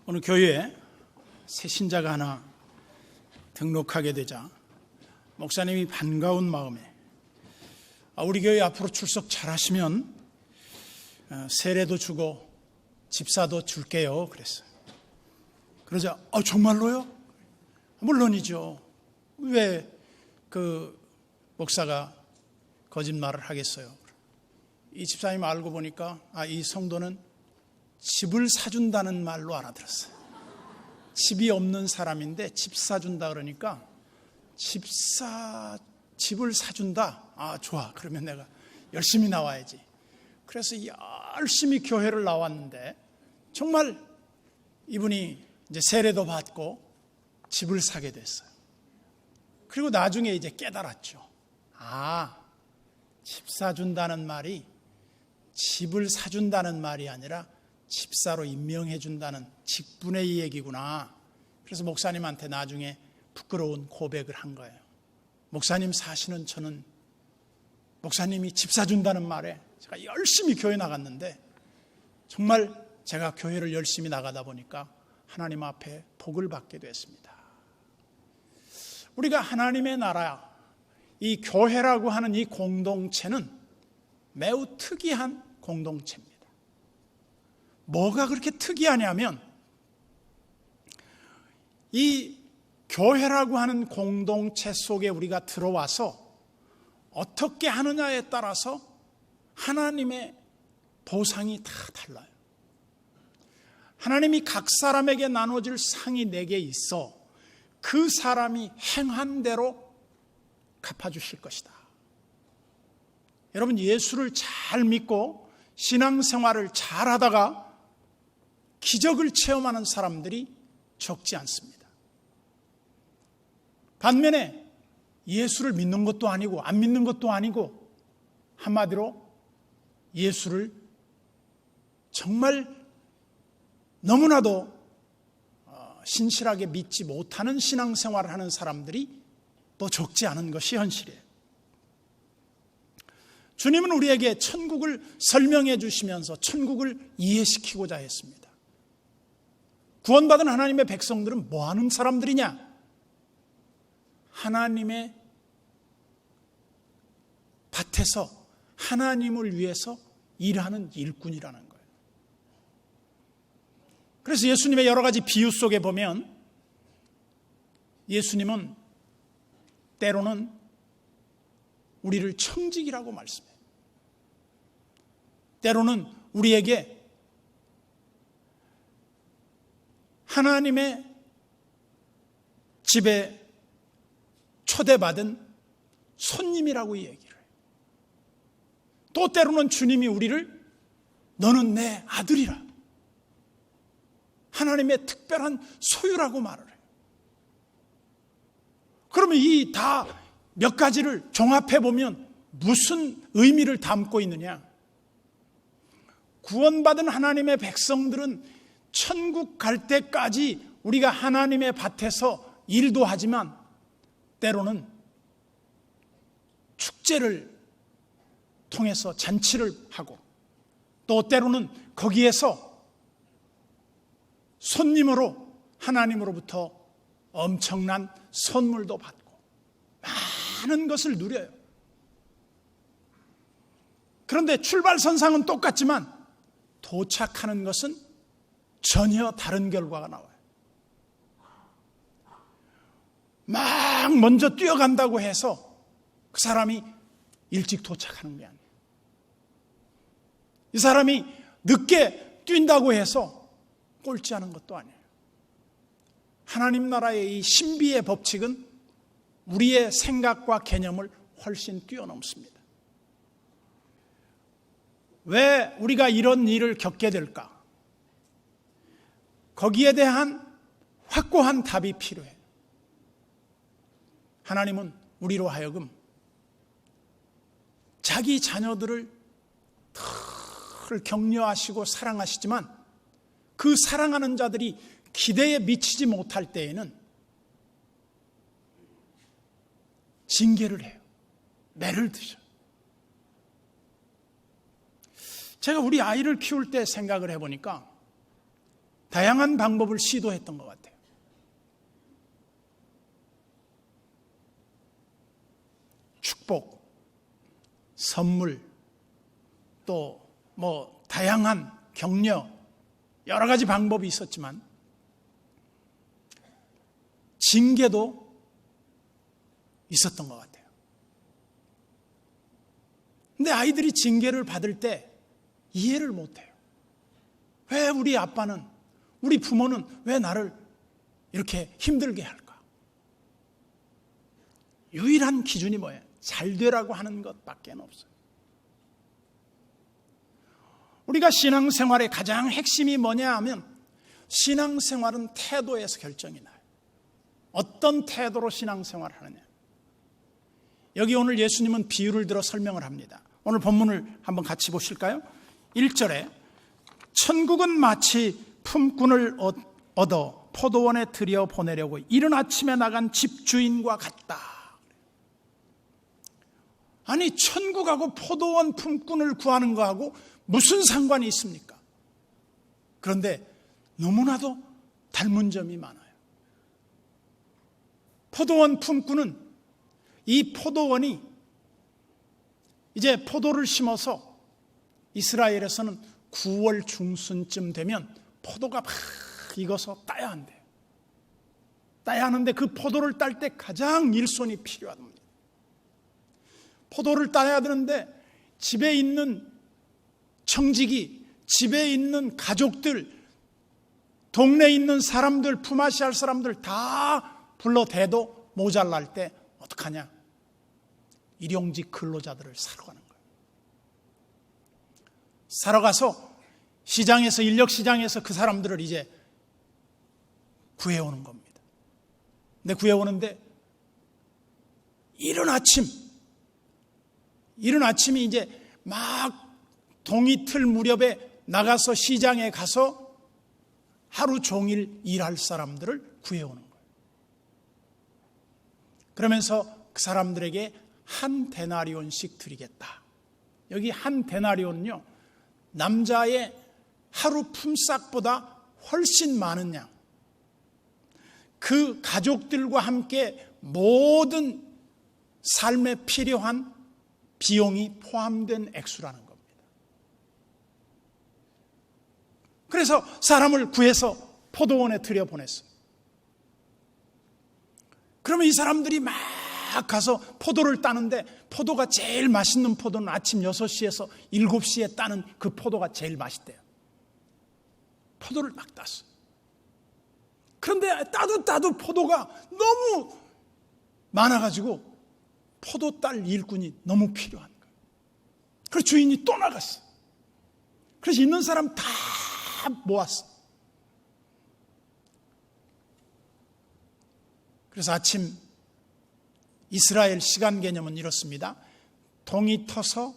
어느 교회에 새 신자가 하나 등록하게 되자 목사님이 반가운 마음에 우리 교회 앞으로 출석 잘하시면 세례도 주고 집사도 줄게요 그랬어요. 그러자 정말로요? 물론이죠. 왜 그 목사가 거짓말을 하겠어요? 이 집사님 알고 보니까 이 성도는 집을 사준다는 말로 알아들었어요. 집이 없는 사람인데 집 사준다 그러니까 집을 사준다? 좋아. 그러면 내가 열심히 나와야지. 그래서 열심히 교회를 나왔는데 정말 이분이 이제 세례도 받고 집을 사게 됐어요. 그리고 나중에 이제 깨달았죠. 집 사준다는 말이 집을 사준다는 말이 아니라 집사로 임명해준다는 직분의 얘기구나. 그래서 목사님한테 나중에 부끄러운 고백을 한 거예요. 목사님 사시는 저는 목사님이 집 사준다는 말에 제가 열심히 교회 나갔는데 정말 제가 교회를 열심히 나가다 보니까 하나님 앞에 복을 받게 됐습니다. 우리가 하나님의 나라, 이 교회라고 하는 이 공동체는 매우 특이한 공동체입니다. 뭐가 그렇게 특이하냐면 이 교회라고 하는 공동체 속에 우리가 들어와서 어떻게 하느냐에 따라서 하나님의 보상이 다 달라요. 하나님이 각 사람에게 나눠질 상이 내게 있어 그 사람이 행한 대로 갚아주실 것이다. 여러분, 예수를 잘 믿고 신앙생활을 잘 하다가 기적을 체험하는 사람들이 적지 않습니다. 반면에 예수를 믿는 것도 아니고 안 믿는 것도 아니고 한마디로 예수를 정말 너무나도 신실하게 믿지 못하는 신앙생활을 하는 사람들이 또 적지 않은 것이 현실이에요. 주님은 우리에게 천국을 설명해 주시면서 천국을 이해시키고자 했습니다. 구원받은 하나님의 백성들은 뭐 하는 사람들이냐? 하나님의 밭에서 하나님을 위해서 일하는 일꾼이라는 거예요. 그래서 예수님의 여러 가지 비유 속에 보면 예수님은 때로는 우리를 청직이라고 말씀해요. 때로는 우리에게 하나님의 집에 초대받은 손님이라고 얘기를 해요. 또 때로는 주님이 우리를 너는 내 아들이라, 하나님의 특별한 소유라고 말을 해요. 그러면 이 다 몇 가지를 종합해 보면 무슨 의미를 담고 있느냐? 구원받은 하나님의 백성들은 천국 갈 때까지 우리가 하나님의 밭에서 일도 하지만 때로는 축제를 통해서 잔치를 하고 또 때로는 거기에서 손님으로 하나님으로부터 엄청난 선물도 받고 많은 것을 누려요. 그런데 출발선상은 똑같지만 도착하는 것은 전혀 다른 결과가 나와요. 막 먼저 뛰어간다고 해서 그 사람이 일찍 도착하는 게 아니에요. 이 사람이 늦게 뛴다고 해서 꼴찌하는 것도 아니에요. 하나님 나라의 이 신비의 법칙은 우리의 생각과 개념을 훨씬 뛰어넘습니다. 왜 우리가 이런 일을 겪게 될까? 거기에 대한 확고한 답이 필요해요. 하나님은 우리로 하여금 자기 자녀들을 늘 격려하시고 사랑하시지만 그 사랑하는 자들이 기대에 미치지 못할 때에는 징계를 해요. 매를 드셔요. 제가 우리 아이를 키울 때 생각을 해보니까 다양한 방법을 시도했던 것 같아요. 축복, 선물, 또 다양한 격려, 여러 가지 방법이 있었지만 징계도 있었던 것 같아요. 근데 아이들이 징계를 받을 때 이해를 못해요. 왜 우리 아빠는, 우리 부모는 왜 나를 이렇게 힘들게 할까? 유일한 기준이 뭐예요? 잘 되라고 하는 것밖에 없어요. 우리가 신앙생활의 가장 핵심이 뭐냐 하면 신앙생활은 태도에서 결정이 나요. 어떤 태도로 신앙생활을 하느냐. 여기 오늘 예수님은 비유를 들어 설명을 합니다. 오늘 본문을 한번 같이 보실까요? 1절에 천국은 마치 품꾼을 얻어 포도원에 들여보내려고 이른 아침에 나간 집주인과 같다. 아니, 천국하고 포도원 품꾼을 구하는 거하고 무슨 상관이 있습니까? 그런데 너무나도 닮은 점이 많아요. 포도원 품꾼은 이 포도원이 이제 포도를 심어서 이스라엘에서는 9월 중순쯤 되면 포도가 막 익어서 따야 한대요. 따야 하는데 그 포도를 딸 때 가장 일손이 필요합니다. 포도를 따야 되는데 집에 있는 청지기, 집에 있는 가족들, 동네에 있는 사람들, 품앗이 할 사람들 다 불러대도 모자랄 때 어떡하냐? 일용직 근로자들을 사러 가는 거예요. 사러 가서 시장에서, 인력시장에서 그 사람들을 이제 구해오는 겁니다. 근데 구해오는데 이른 아침이 이제 막 동이틀 무렵에 나가서 시장에 가서 하루 종일 일할 사람들을 구해오는 거예요. 그러면서 그 사람들에게 한 데나리온씩 드리겠다. 여기 한 데나리온은요, 남자의 하루 품삯보다 훨씬 많은 양, 그 가족들과 함께 모든 삶에 필요한 비용이 포함된 액수라는 겁니다. 그래서 사람을 구해서 포도원에 들여보냈어요. 그러면 이 사람들이 막 가서 포도를 따는데 포도가 제일 맛있는 포도는 아침 6시에서 7시에 따는 그 포도가 제일 맛있대요. 포도를 막 땄어요. 그런데 따도 포도가 너무 많아가지고 포도 딸 일꾼이 너무 필요한 거예요. 그래서 주인이 또 나갔어. 그래서 있는 사람 다 모았어. 그래서 아침 이스라엘 시간 개념은 이렇습니다. 동이 터서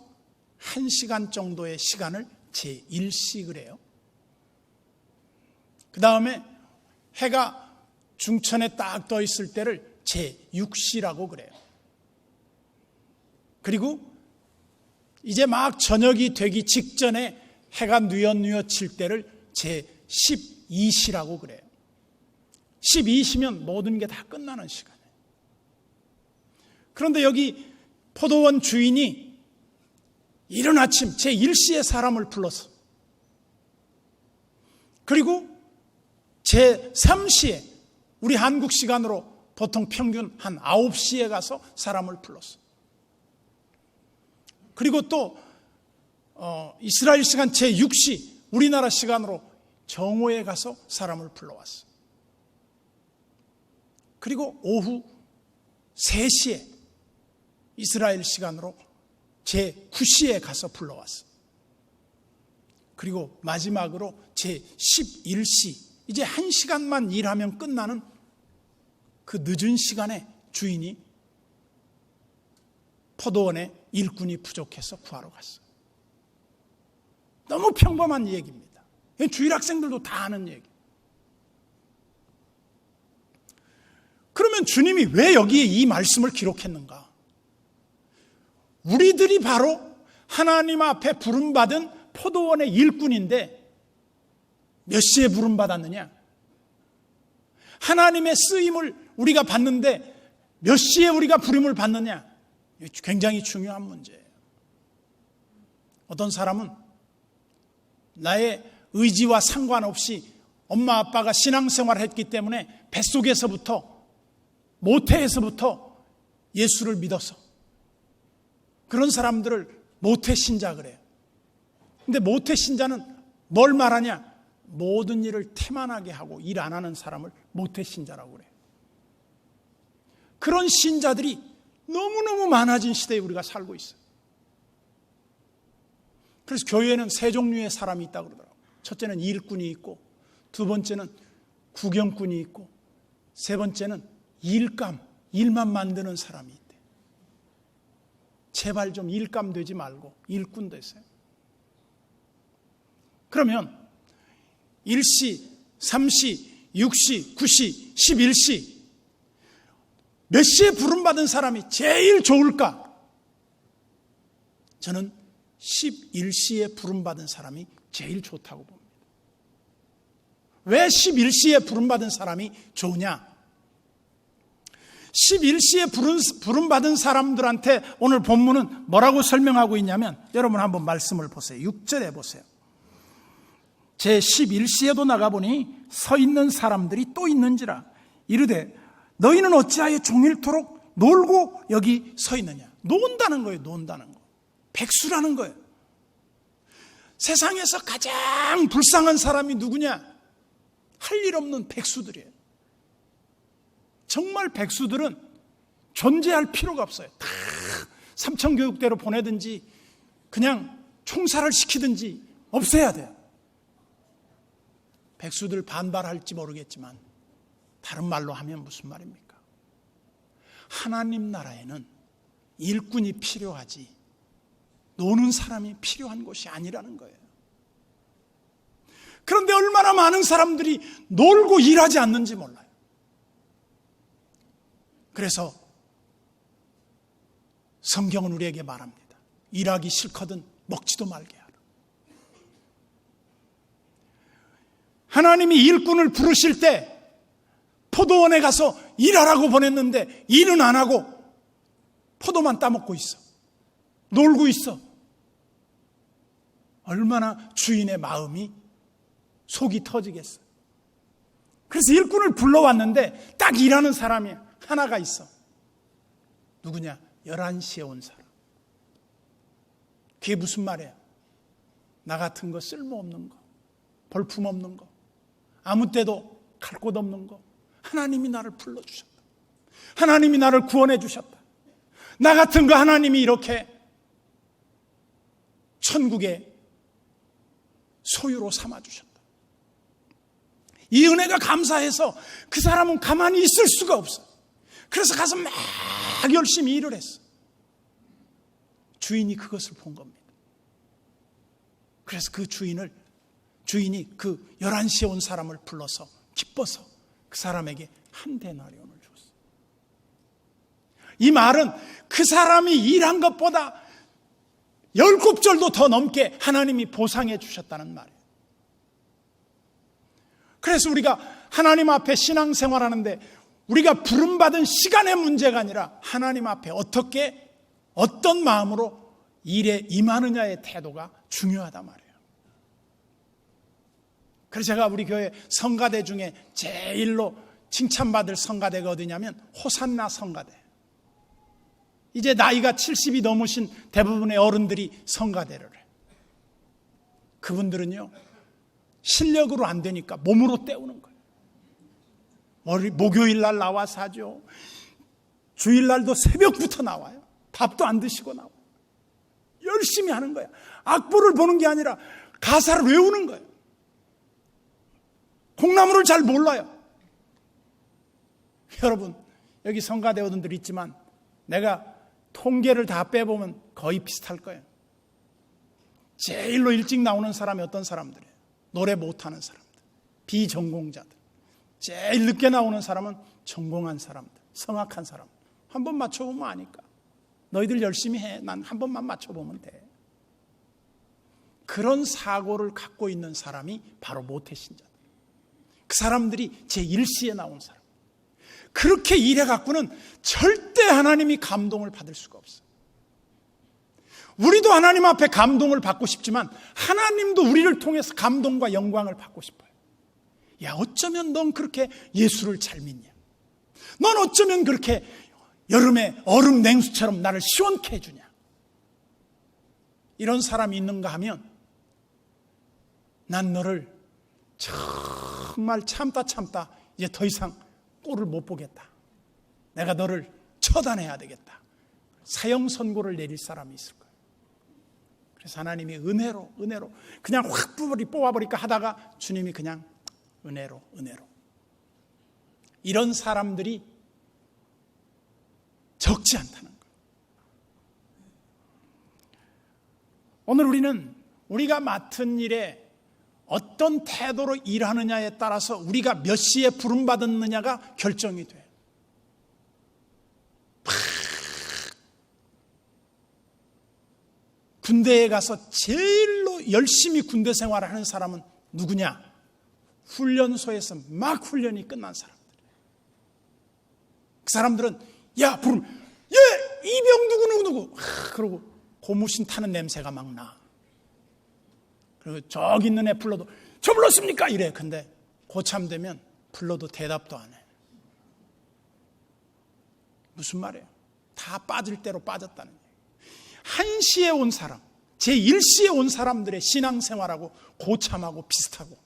1시간 정도의 시간을 제1시를 해요. 그 다음에 해가 중천에 딱 떠 있을 때를 제6시라고 그래요. 그리고 이제 막 저녁이 되기 직전에 해가 뉘엿뉘엿 때를 제12시라고 그래요. 12시면 모든 게 다 끝나는 시간이에요. 그런데 여기 포도원 주인이 이른 아침 제1시에 사람을 불렀어. 그리고 제3시에 우리 한국 시간으로 보통 평균 한 9시에 가서 사람을 불렀어. 그리고 또 이스라엘 시간 제6시 우리나라 시간으로 정오에 가서 사람을 불러왔어. 그리고 오후 3시에 이스라엘 시간으로 제9시에 가서 불러왔어. 그리고 마지막으로 제11시, 이제 1시간만 일하면 끝나는 그 늦은 시간에 주인이 포도원에 일꾼이 부족해서 구하러 갔어. 너무 평범한 얘기입니다. 주일 학생들도 다 아는 얘기. 그러면 주님이 왜 여기에 이 말씀을 기록했는가? 우리들이 바로 하나님 앞에 부름받은 포도원의 일꾼인데 몇 시에 부름받았느냐? 하나님의 쓰임을 우리가 받는데 몇 시에 우리가 부름을 받느냐? 굉장히 중요한 문제예요. 어떤 사람은 나의 의지와 상관없이 엄마 아빠가 신앙생활을 했기 때문에 뱃속에서부터 모태에서부터 예수를 믿어서 그런 사람들을 모태신자 그래요. 근데 모태신자는 뭘 말하냐? 모든 일을 태만하게 하고 일 안 하는 사람을 모태신자라고 그래요. 그런 신자들이 너무너무 많아진 시대에 우리가 살고 있어요. 그래서 교회에는 세 종류의 사람이 있다고 그러더라고요. 첫째는 일꾼이 있고, 두 번째는 구경꾼이 있고, 세 번째는 일만 만드는 사람이 있대. 제발 좀 일감 되지 말고 일꾼 되세요. 그러면 1시, 3시, 6시, 9시, 11시 몇 시에 부름받은 사람이 제일 좋을까? 저는 11시에 부름받은 사람이 제일 좋다고 봅니다. 왜 11시에 부름받은 사람이 좋으냐? 11시에 부름받은 사람들한테 오늘 본문은 뭐라고 설명하고 있냐면, 여러분 한번 말씀을 보세요. 6절에 보세요. 제 11시에도 나가보니 서 있는 사람들이 또 있는지라 이르되 너희는 어찌하여 종일토록 놀고 여기 서 있느냐? 논다는 거예요. 논다는 거. 백수라는 거예요. 세상에서 가장 불쌍한 사람이 누구냐? 할 일 없는 백수들이에요. 정말 백수들은 존재할 필요가 없어요. 다 삼천교육대로 보내든지 그냥 총살을 시키든지 없애야 돼요. 백수들 반발할지 모르겠지만 다른 말로 하면 무슨 말입니까? 하나님 나라에는 일꾼이 필요하지 노는 사람이 필요한 곳이 아니라는 거예요. 그런데 얼마나 많은 사람들이 놀고 일하지 않는지 몰라요. 그래서 성경은 우리에게 말합니다. 일하기 싫거든 먹지도 말게 하라. 하나님이 일꾼을 부르실 때 포도원에 가서 일하라고 보냈는데 일은 안 하고 포도만 따먹고 있어. 놀고 있어. 얼마나 주인의 마음이 속이 터지겠어. 그래서 일꾼을 불러왔는데 딱 일하는 사람이 하나가 있어. 누구냐? 11시에 온 사람. 그게 무슨 말이야? 나 같은 거 쓸모없는 거, 볼품없는 거, 아무 때도 갈 곳 없는 거 하나님이 나를 불러주셨다. 하나님이 나를 구원해 주셨다. 나 같은 거 하나님이 이렇게 천국의 소유로 삼아주셨다. 이 은혜가 감사해서 그 사람은 가만히 있을 수가 없어. 그래서 가서 막 열심히 일을 했어. 주인이 그것을 본 겁니다. 그래서 그 주인이 그 11시에 온 사람을 불러서 기뻐서 그 사람에게 한 데나리온을 줬어. 이 말은 그 사람이 일한 것보다 10곱절도 더 넘게 하나님이 보상해 주셨다는 말이에요. 그래서 우리가 하나님 앞에 신앙생활하는데 우리가 부름받은 시간의 문제가 아니라 하나님 앞에 어떤 마음으로 일에 임하느냐의 태도가 중요하단 말이에요. 그래서 제가 우리 교회 성가대 중에 제일로 칭찬받을 성가대가 어디냐면 호산나 성가대. 이제 나이가 70이 넘으신 대부분의 어른들이 성가대를 해. 그분들은요 실력으로 안 되니까 몸으로 때우는 거예요. 목요일 날 나와서 하죠. 주일날도 새벽부터 나와요. 밥도 안 드시고 나와요. 열심히 하는 거야. 악보를 보는 게 아니라 가사를 외우는 거예요. 콩나물을 잘 몰라요. 여러분 여기 성가대 어른들 있지만 내가 통계를 다 빼보면 거의 비슷할 거예요. 제일로 일찍 나오는 사람이 어떤 사람들이에요? 노래 못하는 사람들, 비전공자들. 제일 늦게 나오는 사람은 전공한 사람들, 성악한 사람. 한 번 맞춰보면 아니까. 너희들 열심히 해. 난 한 번만 맞춰보면 돼. 그런 사고를 갖고 있는 사람이 바로 모태신자다. 그 사람들이 제1시에 나온 사람. 그렇게 일해갖고는 절대 하나님이 감동을 받을 수가 없어요. 우리도 하나님 앞에 감동을 받고 싶지만 하나님도 우리를 통해서 감동과 영광을 받고 싶어요. 야, 어쩌면 넌 그렇게 예수를 잘 믿냐? 넌 어쩌면 그렇게 여름에 얼음 냉수처럼 나를 시원케 해주냐? 이런 사람이 있는가 하면 난 너를 정말 참다 이제 더 이상 꼴을 못 보겠다. 내가 너를 처단해야 되겠다. 사형 선고를 내릴 사람이 있을 거예요. 그래서 하나님이 은혜로 그냥 확 뽑아버릴까 하다가 주님이 그냥 은혜로 이런 사람들이 적지 않다는 거예요. 오늘 우리는 우리가 맡은 일에 어떤 태도로 일하느냐에 따라서 우리가 몇 시에 부름받았느냐가 결정이 돼요. 군대에 가서 제일로 열심히 군대 생활을 하는 사람은 누구냐? 훈련소에서 막 훈련이 끝난 사람들. 그 사람들은 야 부르면 예 이병 누구 그러고 고무신 타는 냄새가 막 나. 그리고 저기 있는 애 불러도 저 불렀습니까? 이래. 근데 고참 되면 불러도 대답도 안 해. 무슨 말이에요? 다 빠질 대로 빠졌다는 얘기예요. 1시에 온 사람, 제1시에 온 사람들의 신앙생활하고 고참하고 비슷하고,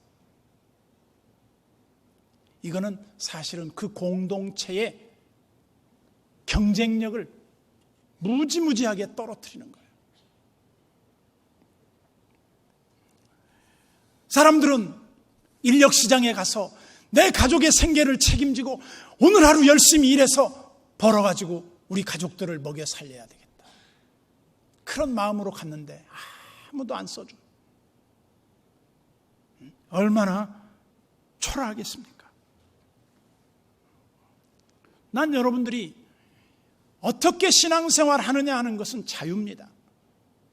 이거는 사실은 그 공동체의 경쟁력을 무지무지하게 떨어뜨리는 거예요. 사람들은 인력시장에 가서 내 가족의 생계를 책임지고 오늘 하루 열심히 일해서 벌어가지고 우리 가족들을 먹여 살려야 되겠다. 그런 마음으로 갔는데 아무도 안 써줘. 얼마나 초라하겠습니까? 난 여러분들이 어떻게 신앙생활 하느냐 하는 것은 자유입니다.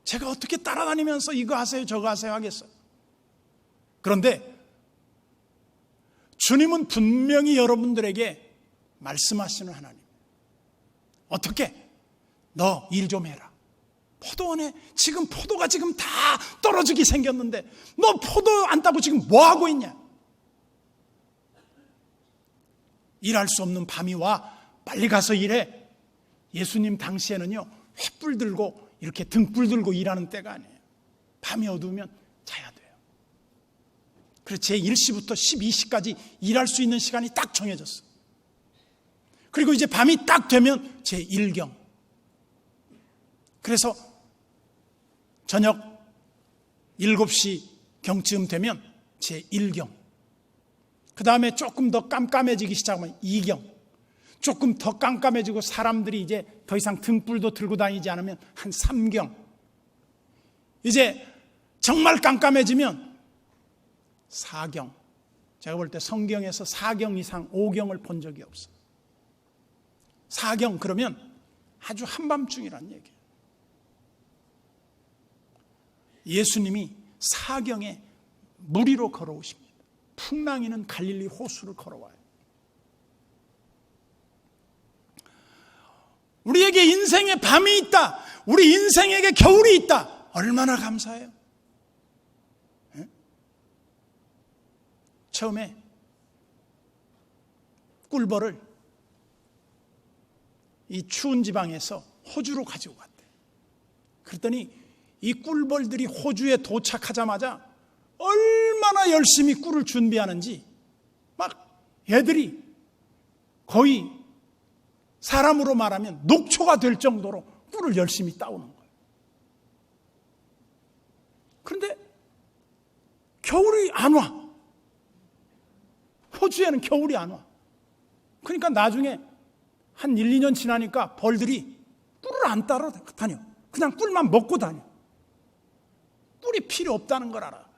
제가 어떻게 따라다니면서 이거 하세요 저거 하세요 하겠어요. 그런데 주님은 분명히 여러분들에게 말씀하시는 하나님. 어떻게? 너 일 좀 해라. 포도원에 지금 포도가 지금 다 떨어지게 생겼는데 너 포도 안 따고 지금 뭐 하고 있냐? 일할 수 없는 밤이 와. 빨리 가서 일해. 예수님 당시에는요, 횃불 들고 이렇게 등불 들고 일하는 때가 아니에요. 밤이 어두우면 자야 돼요. 그래서 제1시부터 12시까지 일할 수 있는 시간이 딱 정해졌어요. 그리고 이제 밤이 딱 되면 제1경. 그래서 저녁 7시 경쯤 되면 제1경. 그 다음에 조금 더 깜깜해지기 시작하면 2경. 조금 더 깜깜해지고 사람들이 이제 더 이상 등불도 들고 다니지 않으면 한 3경. 이제 정말 깜깜해지면 4경. 제가 볼 때 성경에서 4경 이상 5경을 본 적이 없어요. 4경 그러면 아주 한밤중이란 얘기예요. 예수님이 4경에 물 위로 걸어오십니다. 풍랑이는 갈릴리 호수를 걸어와요. 우리에게 인생에 밤이 있다. 우리 인생에게 겨울이 있다. 얼마나 감사해요. 네? 처음에 꿀벌을 이 추운 지방에서 호주로 가지고 갔대. 그랬더니 이 꿀벌들이 호주에 도착하자마자 얼마나 열심히 꿀을 준비하는지 막 얘들이 거의 사람으로 말하면 녹초가 될 정도로 꿀을 열심히 따오는 거예요. 그런데 겨울이 안 와. 호주에는 겨울이 안 와. 그러니까 나중에 한 1, 2년 지나니까 벌들이 꿀을 안 따러 다녀. 그냥 꿀만 먹고 다녀. 꿀이 필요 없다는 걸 알아.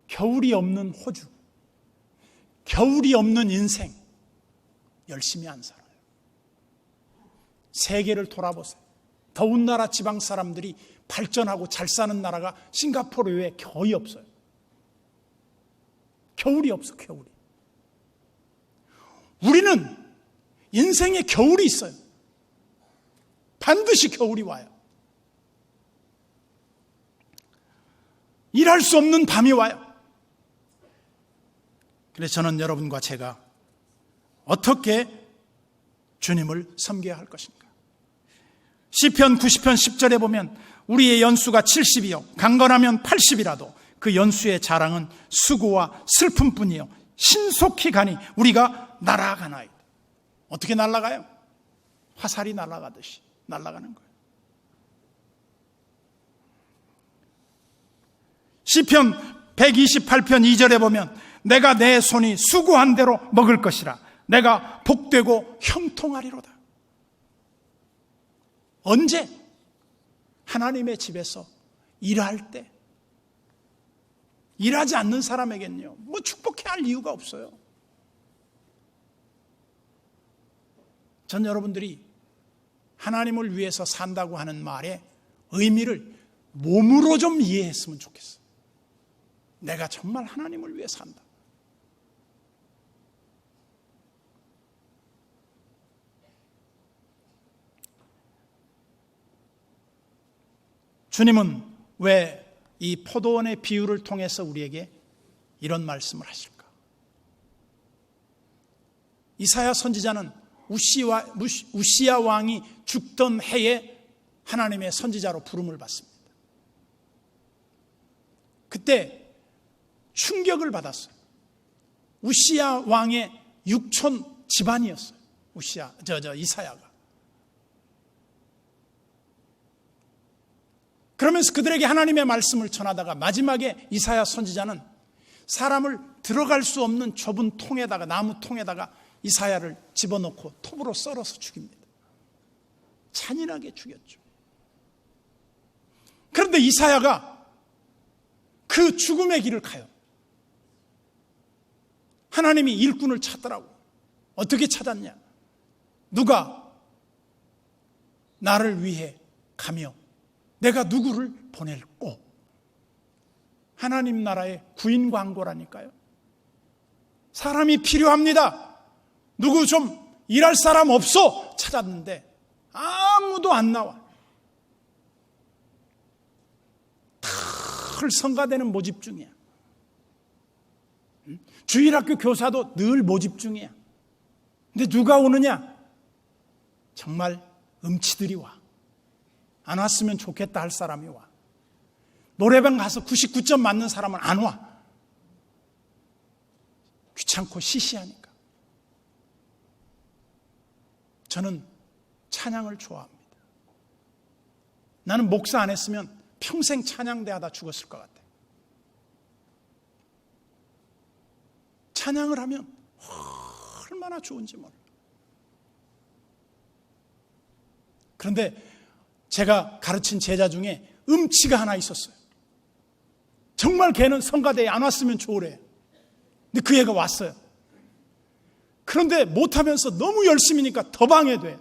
겨울이 없는 호주, 겨울이 없는 인생, 열심히 안 살아요. 세계를 돌아보세요. 더운 나라 지방 사람들이 발전하고 잘 사는 나라가 싱가포르 외에 거의 없어요. 겨울이 없어, 겨울이. 우리는 인생에 겨울이 있어요. 반드시 겨울이 와요. 일할 수 없는 밤이 와요. 그래서 저는 여러분과 제가 어떻게 주님을 섬겨야 할 것인가? 시편 90편 10절에 보면 우리의 연수가 70이요 강건하면 80이라도 그 연수의 자랑은 수고와 슬픔뿐이요 신속히 가니 우리가 날아가나이다. 어떻게 날아가요? 화살이 날아가듯이 날아가는 거예요. 시편 128편 2절에 보면 내가 내 손이 수고한 대로 먹을 것이라 내가 복되고 형통하리로다. 언제? 하나님의 집에서 일할 때. 일하지 않는 사람에겐요 뭐 축복해야 할 이유가 없어요. 전 여러분들이 하나님을 위해서 산다고 하는 말의 의미를 몸으로 좀 이해했으면 좋겠어요. 내가 정말 하나님을 위해 산다. 주님은 왜 이 포도원의 비유를 통해서 우리에게 이런 말씀을 하실까? 이사야 선지자는 우시야 왕이 죽던 해에 하나님의 선지자로 부름을 받습니다. 그때 충격을 받았어요. 우시야 왕의 육촌 집안이었어요. 이사야가. 그러면서 그들에게 하나님의 말씀을 전하다가 마지막에 이사야 선지자는 사람을 들어갈 수 없는 좁은 통에다가, 나무 통에다가 이사야를 집어넣고 톱으로 썰어서 죽입니다. 잔인하게 죽였죠. 그런데 이사야가 그 죽음의 길을 가요. 하나님이 일꾼을 찾더라고. 어떻게 찾았냐? 누가 나를 위해 가며 내가 누구를 보낼꼬? 하나님 나라의 구인 광고라니까요. 사람이 필요합니다. 누구 좀 일할 사람 없어? 찾았는데 아무도 안 나와. 늘 성가대는 모집 중이야. 주일학교 교사도 늘 모집 중이야. 근데 누가 오느냐? 정말 음치들이 와. 안 왔으면 좋겠다 할 사람이 와. 노래방 가서 99점 맞는 사람은 안 와. 귀찮고 시시하니까. 저는 찬양을 좋아합니다. 나는 목사 안 했으면 평생 찬양대 하다 죽었을 것 같아요. 찬양을 하면 얼마나 좋은지 몰라. 그런데 제가 가르친 제자 중에 음치가 하나 있었어요. 정말 걔는 성가대에 안 왔으면 좋으래. 근데 그 애가 왔어요. 그런데 못하면서 너무 열심히니까 더 방해돼.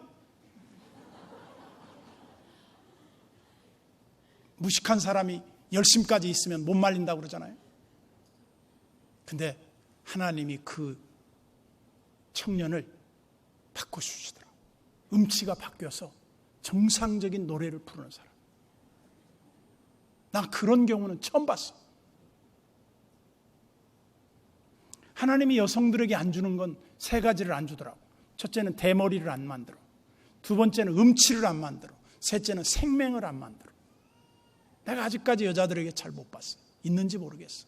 무식한 사람이 열심까지 있으면 못 말린다고 그러잖아요. 근데 하나님이 그 청년을 바꿔주시더라고요. 음치가 바뀌어서 정상적인 노래를 부르는 사람. 나 그런 경우는 처음 봤어. 하나님이 여성들에게 안 주는 건 세 가지를 안 주더라고. 첫째는 대머리를 안 만들어. 두 번째는 음치를 안 만들어. 셋째는 생맹을 안 만들어. 내가 아직까지 여자들에게 잘 못 봤어. 있는지 모르겠어.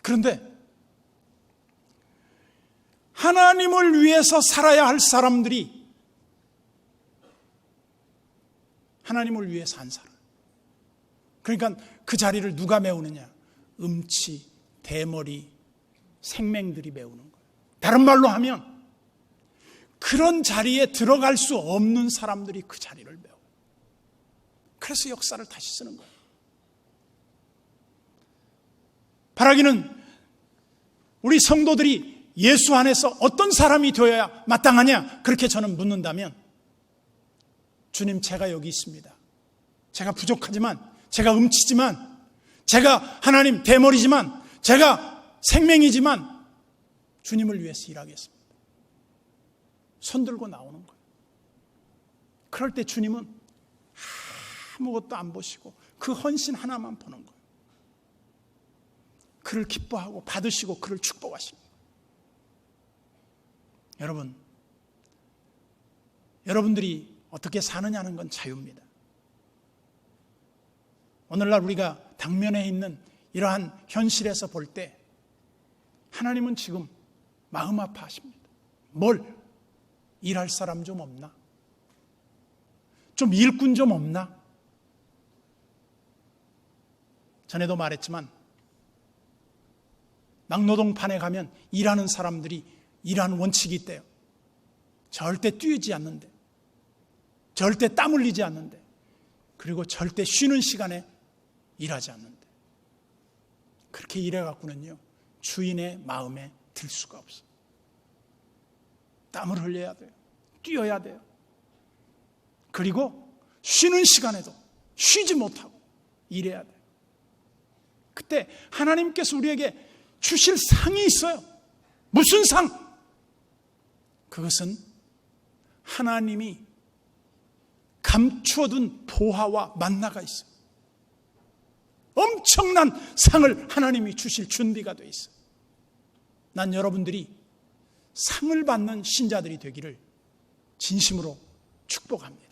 그런데 하나님을 위해서 살아야 할 사람들이 하나님을 위해서 안 살아. 그러니까 그 자리를 누가 메우느냐? 음치, 대머리, 생맹들이 메우는 거예요. 다른 말로 하면 그런 자리에 들어갈 수 없는 사람들이 그 자리를 메워. 그래서 역사를 다시 쓰는 거예요. 바라기는 우리 성도들이 예수 안에서 어떤 사람이 되어야 마땅하냐? 그렇게 저는 묻는다면 주님, 제가 여기 있습니다. 제가 부족하지만, 제가 음치지만, 제가 하나님 대머리지만, 제가 생명이지만 주님을 위해서 일하겠습니다. 손 들고 나오는 거예요. 그럴 때 주님은 아무것도 안 보시고 그 헌신 하나만 보는 거예요. 그를 기뻐하고 받으시고 그를 축복하십니다. 여러분, 여러분들이 어떻게 사느냐는 건 자유입니다. 오늘날 우리가 당면에 있는 이러한 현실에서 볼 때 하나님은 지금 마음 아파하십니다. 뭘? 일할 사람 좀 없나? 좀 일꾼 좀 없나? 전에도 말했지만 막노동판에 가면 일하는 사람들이 일하는 원칙이 있대요. 절대 뛰지 않는데, 절대 땀 흘리지 않는데, 그리고 절대 쉬는 시간에 일하지 않는데, 그렇게 일해갖고는요 주인의 마음에 들 수가 없어요. 땀을 흘려야 돼요. 뛰어야 돼요. 그리고 쉬는 시간에도 쉬지 못하고 일해야 돼요. 그때 하나님께서 우리에게 주실 상이 있어요. 무슨 상? 그것은 하나님이 감추어둔 보화와 만나가 있어요. 엄청난 상을 하나님이 주실 준비가 되어 있어요. 난 여러분들이 상을 받는 신자들이 되기를 진심으로 축복합니다.